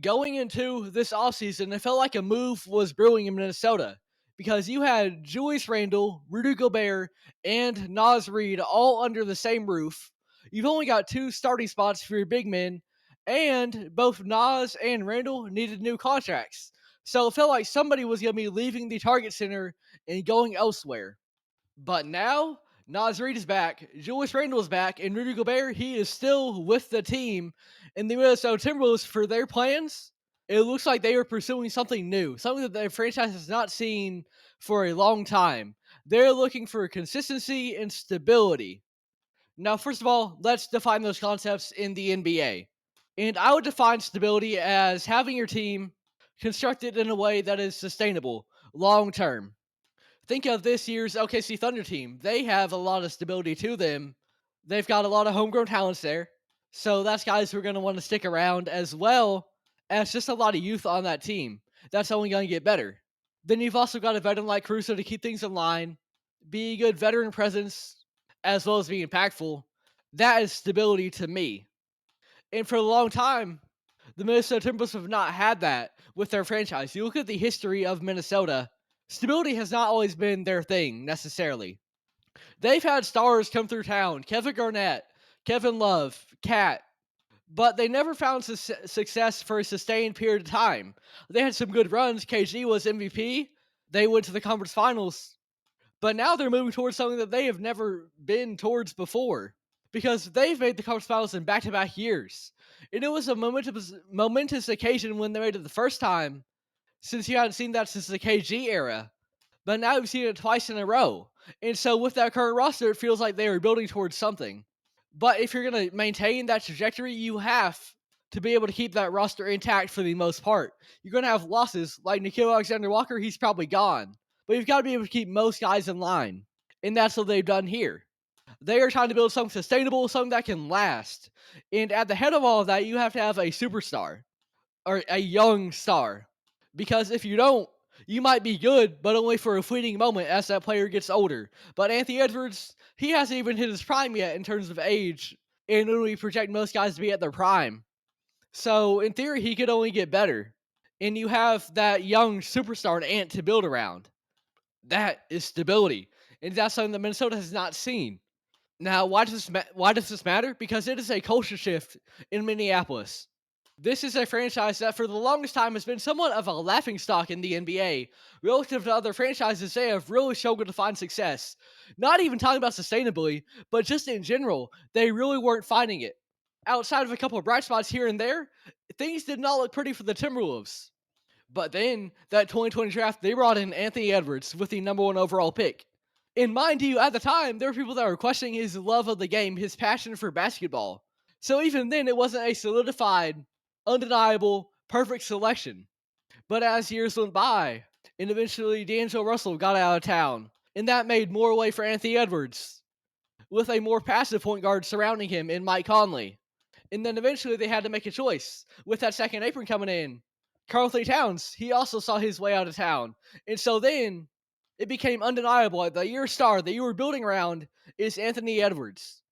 Going into this offseason, it felt like a move was brewing in Minnesota because you had Julius Randle, Rudy Gobert, and Nas Reid all under the same roof. You've only got two starting spots for your big men, and both Nas and Randle needed new contracts. So it felt like somebody was going to be leaving the Target Center and going elsewhere. But now, Nas Reid is back, Julius Randle is back, and Rudy Gobert, he is still with the team. And the Minnesota Timberwolves, for their plans, it looks like they are pursuing something new, something that their franchise has not seen for a long time. They're looking for consistency and stability. Now, first of all, let's define those concepts in the NBA. And I would define stability as having your team constructed in a way that is sustainable long term. Think of this year's OKC Thunder team. They have a lot of stability to them. They've got a lot of homegrown talents there. So that's guys who are going to want to stick around, as well as just a lot of youth on that team. That's only going to get better. Then you've also got a veteran like Caruso to keep things in line, be a good veteran presence, as well as being impactful. That is stability to me. And for a long time, the Minnesota Timberwolves have not had that with their franchise. You look at the history of Minnesota, stability has not always been their thing necessarily. They've had stars come through town: Kevin Garnett, Kevin Love, Cat, but they never found success for a sustained period of time. They had some good runs. KG was MVP. They went to the conference finals, but now they're moving towards something that they have never been towards before because they've made the conference finals in back-to-back years. And it was a momentous occasion when they made it the first time, since you hadn't seen that since the KG era. But now we've seen it twice in a row. And so with that current roster, it feels like they are building towards something. But if you're going to maintain that trajectory, you have to be able to keep that roster intact for the most part. You're going to have losses like Nickeil Alexander-Walker. He's probably gone. But you've got to be able to keep most guys in line. And that's what they've done here. They are trying to build something sustainable, something that can last. And at the head of all of that, you have to have a superstar or a young star. Because if you don't, you might be good, but only for a fleeting moment as that player gets older. But Anthony Edwards, he hasn't even hit his prime yet in terms of age, and when we project most guys to be at their prime. So in theory, he could only get better. And you have that young superstar Ant to build around. That is stability. And that's something that Minnesota has not seen. Now, why does this matter? Because it is a culture shift in Minneapolis. This is a franchise that for the longest time has been somewhat of a laughingstock in the NBA. Relative to other franchises, they have really struggled to find success. Not even talking about sustainably, but just in general, they really weren't finding it. Outside of a couple of bright spots here and there, things did not look pretty for the Timberwolves. But then, that 2020 draft, they brought in Anthony Edwards with the number 1 overall pick. And mind you, at the time, there were people that were questioning his love of the game, his passion for basketball. So even then, it wasn't a solidified, undeniable, perfect selection. But as years went by, and eventually D'Angelo Russell got out of town, and that made more way for Anthony Edwards, with a more passive point guard surrounding him in Mike Conley. And then eventually they had to make a choice. With that second apron coming in, Karl-Anthony Towns, he also saw his way out of town. And so then, it became undeniable that your star that you were building around is Anthony Edwards.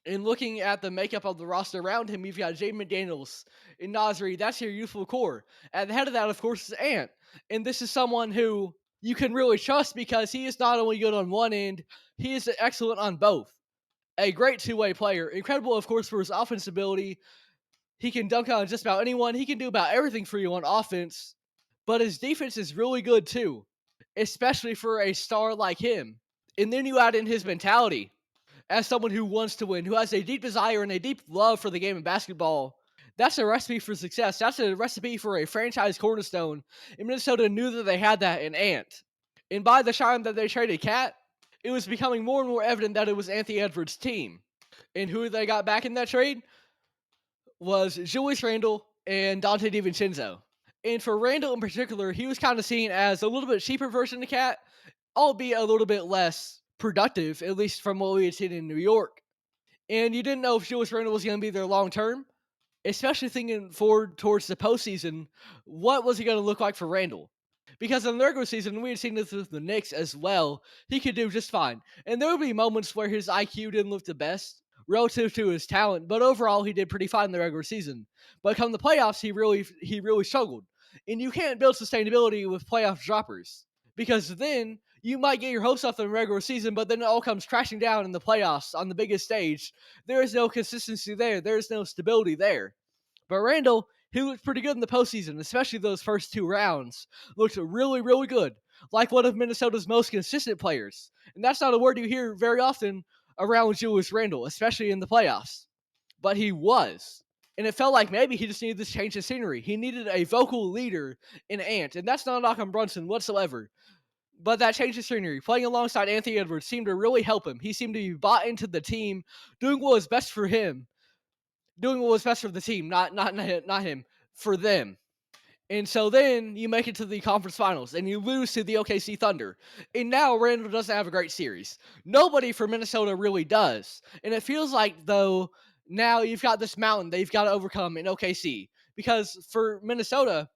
And looking at the makeup of the roster around him, you've got Jaden McDaniels and Nas Reid. That's your youthful core. At the head of that, of course, is Ant. And this is someone who you can really trust because he is not only good on one end, he is excellent on both. A great two-way player. Incredible, of course, for his offensive ability. He can dunk on just about anyone. He can do about everything for you on offense. But his defense is really good, too. Especially for a star like him. And then you add in his mentality. As someone who wants to win, who has a deep desire and a deep love for the game of basketball, that's a recipe for success. That's a recipe for a franchise cornerstone. And Minnesota knew that they had that in Ant. And by the time that they traded Cat, it was becoming more and more evident that it was Anthony Edwards' team. And who they got back in that trade was Julius Randle and Dante DiVincenzo. And for Randle in particular, he was kind of seen as a little bit cheaper version of Cat, albeit a little bit less productive, at least from what we had seen in New York. And you didn't know if Julius Randle was going to be there long term, especially thinking forward towards the postseason. What was he going to look like for Randle? Because in the regular season, we had seen this with the Knicks as well. He could do just fine. And there would be moments where his IQ didn't look the best, relative to his talent, but overall he did pretty fine in the regular season. But come the playoffs, he really struggled. And you can't build sustainability with playoff droppers because then you might get your hopes up in the regular season, but then it all comes crashing down in the playoffs on the biggest stage. There is no consistency there. There is no stability there. But Randle, he looked pretty good in the postseason, especially those first two rounds. Looked really, really good, like one of Minnesota's most consistent players. And that's not a word you hear very often around Julius Randle, especially in the playoffs. But he was. And it felt like maybe he just needed this change of scenery. He needed a vocal leader in Ant, and that's not a knock on Brunson whatsoever. But that change of scenery, playing alongside Anthony Edwards, seemed to really help him. He seemed to be bought into the team, doing what was best for him, doing what was best for the team, not him, for them. And so then you make it to the conference finals and you lose to the OKC Thunder. And now Randall doesn't have a great series. Nobody for Minnesota really does. And it feels like, though, now you've got this mountain they've got to overcome in OKC. Because for Minnesota,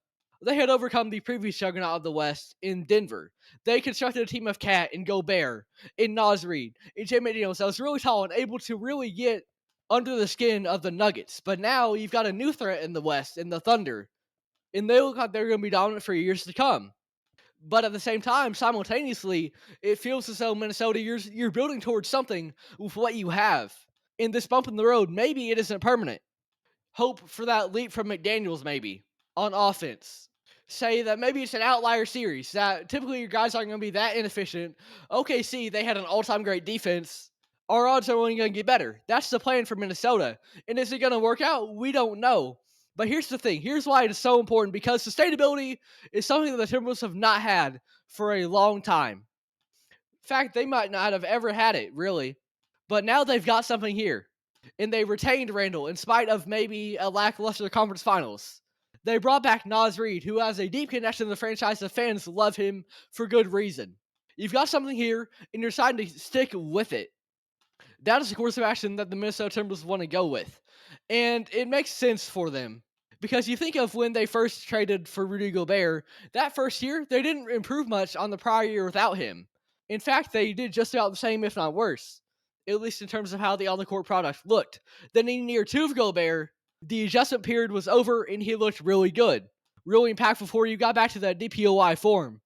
they had overcome the previous juggernaut of the West in Denver. They constructed a team of Cat and Gobert and Nas Reid and Jay McDaniels that was really tall and able to really get under the skin of the Nuggets. But now you've got a new threat in the West in the Thunder, and they look like they're going to be dominant for years to come. But at the same time, simultaneously, it feels as though Minnesota, you're building towards something with what you have. In this bump in the road, maybe it isn't permanent. Hope for that leap from McDaniels, maybe on offense. Say that maybe it's an outlier series. That typically your guys aren't going to be that inefficient. OKC, they had an all-time great defense. Our odds are only going to get better. That's the plan for Minnesota. And is it going to work out? We don't know. But here's the thing. Here's why it is so important, because sustainability is something that the Timberwolves have not had for a long time. In fact, they might not have ever had it, really. But now they've got something here. And they retained Randle in spite of maybe a lackluster conference finals. They brought back Nas Reid, who has a deep connection to the franchise. The fans love him for good reason. You've got something here, and you're deciding to stick with it. That is the course of action that the Minnesota Timberwolves want to go with. And it makes sense for them. Because you think of when they first traded for Rudy Gobert, that first year, they didn't improve much on the prior year without him. In fact, they did just about the same, if not worse, at least in terms of how the on-the-court product looked. Then in year 2 of Gobert, the adjustment period was over, and he looked really good. Really impactful before you got back to that DPOY form.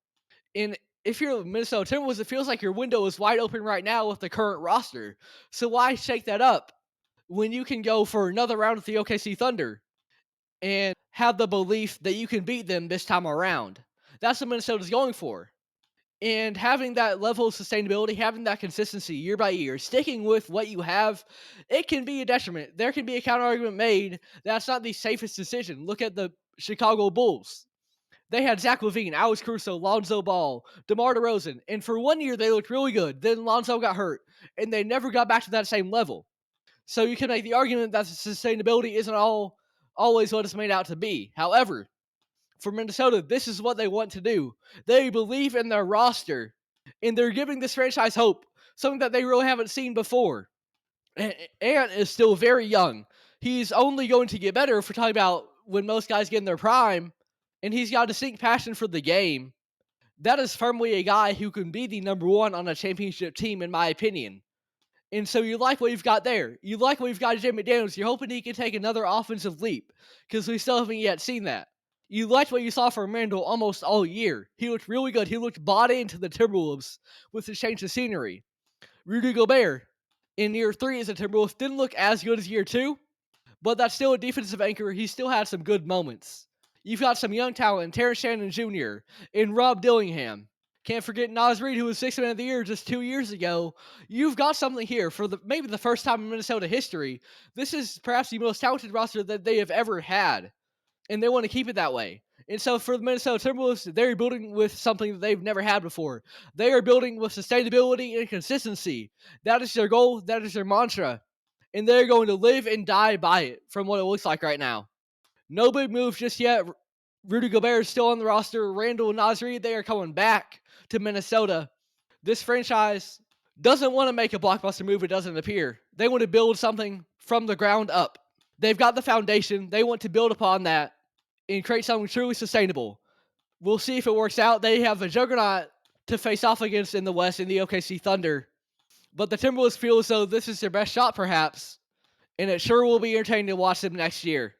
And if you're Minnesota Timberwolves, it feels like your window is wide open right now with the current roster. So why shake that up when you can go for another round with the OKC Thunder and have the belief that you can beat them this time around? That's what Minnesota's going for. And having that level of sustainability, having that consistency year by year, sticking with what you have, it can be a detriment. There can be a counter argument made that's not the safest decision. Look at the Chicago Bulls. They had Zach LaVine, Alex Caruso, Lonzo Ball, DeMar DeRozan, and for 1 year they looked really good. Then Lonzo got hurt, and they never got back to that same level. So you can make the argument that sustainability isn't always what it's made out to be. However, for Minnesota, this is what they want to do. They believe in their roster, and they're giving this franchise hope, something that they really haven't seen before. Ant is still very young. He's only going to get better if we're talking about when most guys get in their prime, and he's got a distinct passion for the game. That is firmly a guy who can be the number one on a championship team, in my opinion. And so you like what you've got there. You like what you've got Jay McDaniels. You're hoping he can take another offensive leap, because we still haven't yet seen that. You liked what you saw from Randle almost all year. He looked really good. He looked bought into the Timberwolves with the change of scenery. Rudy Gobert, in year 3 as a Timberwolves, didn't look as good as year 2, but that's still a defensive anchor. He still had some good moments. You've got some young talent, Terrence Shannon Jr. and Rob Dillingham. Can't forget Nas Reid, who was 6th man of the year just 2 years ago. You've got something here for maybe the first time in Minnesota history. This is perhaps the most talented roster that they have ever had, and they want to keep it that way. And so for the Minnesota Timberwolves, they're building with something that they've never had before. They are building with sustainability and consistency. That is their goal. That is their mantra. And they're going to live and die by it from what it looks like right now. No big moves just yet. Rudy Gobert is still on the roster. Randle and Nas Reid, they are coming back to Minnesota. This franchise doesn't want to make a blockbuster move, it doesn't appear. They want to build something from the ground up. They've got the foundation. They want to build upon that and create something truly sustainable. We'll see if it works out. They have a juggernaut to face off against in the West in the OKC Thunder. but the Timberwolves feel as though this is their best shot, perhaps, and it sure will be entertaining to watch them next year.